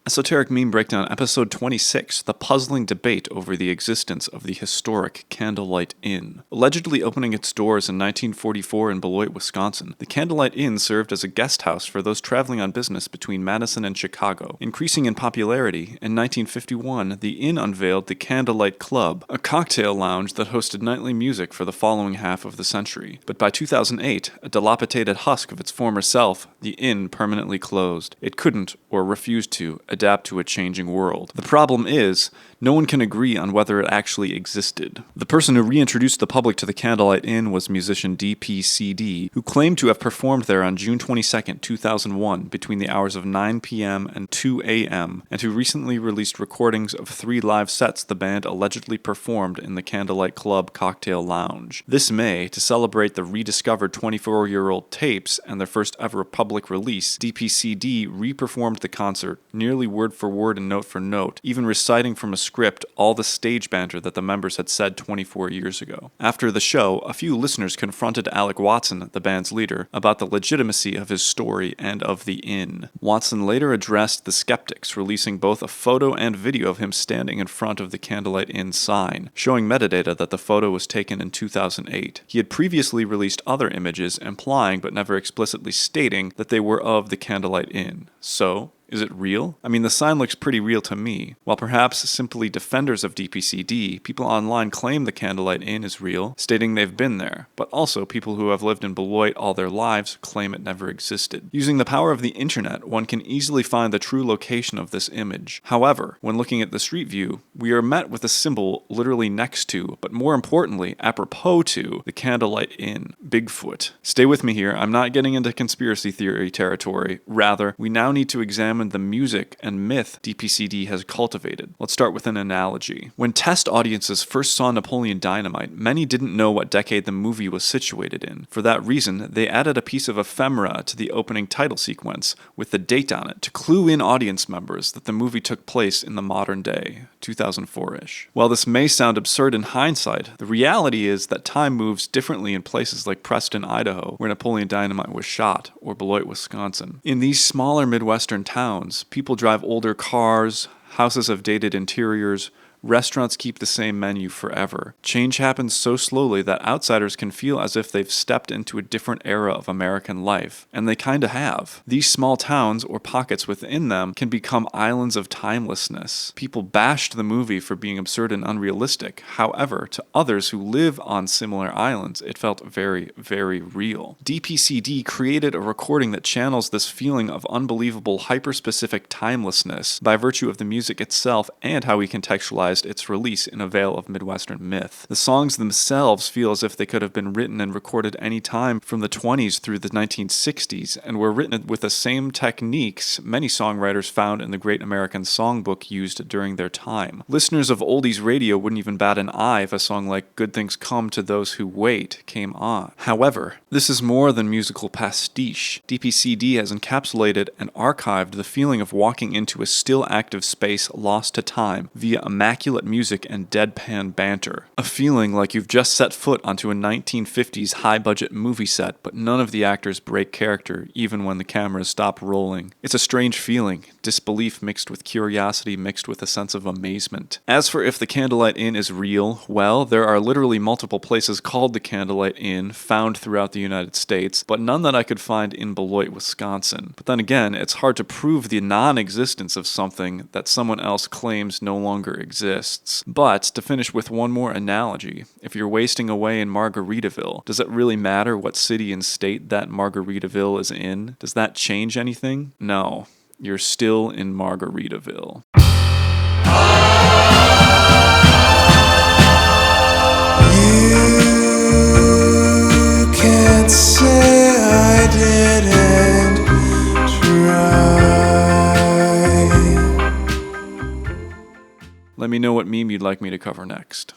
Esoteric Meme Breakdown, Episode 26, The Puzzling Debate Over the Existence of the Historic Candlelight Inn. Allegedly opening its doors in 1944 in Beloit, Wisconsin, the Candlelight Inn served as a guest house for those traveling on business between Madison and Chicago. Increasing in popularity, in 1951, the inn unveiled the Candlelight Club, a cocktail lounge that hosted nightly music for the following half of the century. But by 2008, a dilapidated husk of its former self, the inn permanently closed. It couldn't, or refused to, adapt to a changing world. The problem is, no one can agree on whether it actually existed. The person who reintroduced the public to the Candlelight Inn was musician DPCD, who claimed to have performed there on June 22, 2001, between the hours of 9 p.m. and 2 a.m., and who recently released recordings of 3 live sets the band allegedly performed in the Candlelight Club Cocktail Lounge. This May, to celebrate the rediscovered 24-year-old tapes and their first ever public release, DPCD re-performed the concert, nearly word for word and note for note, even reciting from a script all the stage banter that the members had said 24 years ago. After the show, a few listeners confronted Alec Watson, the band's leader, about the legitimacy of his story and of the inn. Watson later addressed the skeptics, releasing both a photo and video of him standing in front of the Candlelight Inn sign, showing metadata that the photo was taken in 2008. He had previously released other images implying but never explicitly stating that they were of the Candlelight Inn. So, is it real? I mean, the sign looks pretty real to me. While perhaps simply defenders of DPCD, people online claim the Candlelight Inn is real, stating they've been there, but also people who have lived in Beloit all their lives claim it never existed. Using the power of the internet, one can easily find the true location of this image. However, when looking at the street view, we are met with a symbol literally next to, but more importantly, apropos to, the Candlelight Inn, Bigfoot. Stay with me here, I'm not getting into conspiracy theory territory. Rather, we now need to examine the music and myth DPCD has cultivated. Let's start with an analogy. When test audiences first saw Napoleon Dynamite, many didn't know what decade the movie was situated in. For that reason, they added a piece of ephemera to the opening title sequence with the date on it to clue in audience members that the movie took place in the modern day, 2004-ish. While this may sound absurd in hindsight, the reality is that time moves differently in places like Preston, Idaho, where Napoleon Dynamite was shot, or Beloit, Wisconsin. In these smaller Midwestern towns, people drive older cars, houses have dated interiors, restaurants keep the same menu forever. Change happens so slowly that outsiders can feel as if they've stepped into a different era of American life, and they kinda have. These small towns, or pockets within them, can become islands of timelessness. People bashed the movie for being absurd and unrealistic. However, to others who live on similar islands, it felt very, very real. DPCD created a recording that channels this feeling of unbelievable hyper-specific timelessness by virtue of the music itself and how we contextualize its release in a veil of Midwestern myth. The songs themselves feel as if they could have been written and recorded any time from the 20s through the 1960s, and were written with the same techniques many songwriters found in the Great American Songbook used during their time. Listeners of oldies radio wouldn't even bat an eye if a song like Good Things Come to Those Who Wait came on. However, this is more than musical pastiche. DPCD has encapsulated and archived the feeling of walking into a still active space lost to time via immaculate music and deadpan banter. A feeling like you've just set foot onto a 1950s high-budget movie set, but none of the actors break character, even when the cameras stop rolling. It's a strange feeling, disbelief mixed with curiosity mixed with a sense of amazement. As for if the Candlelight Inn is real, well, there are literally multiple places called the Candlelight Inn found throughout the United States, but none that I could find in Beloit, Wisconsin. But then again, it's hard to prove the non-existence of something that someone else claims no longer exists. But, to finish with one more analogy, if you're wasting away in Margaritaville, does it really matter what city and state that Margaritaville is in? Does that change anything? No. You're still in Margaritaville. You can't say I didn't try. Let me know what meme you'd like me to cover next.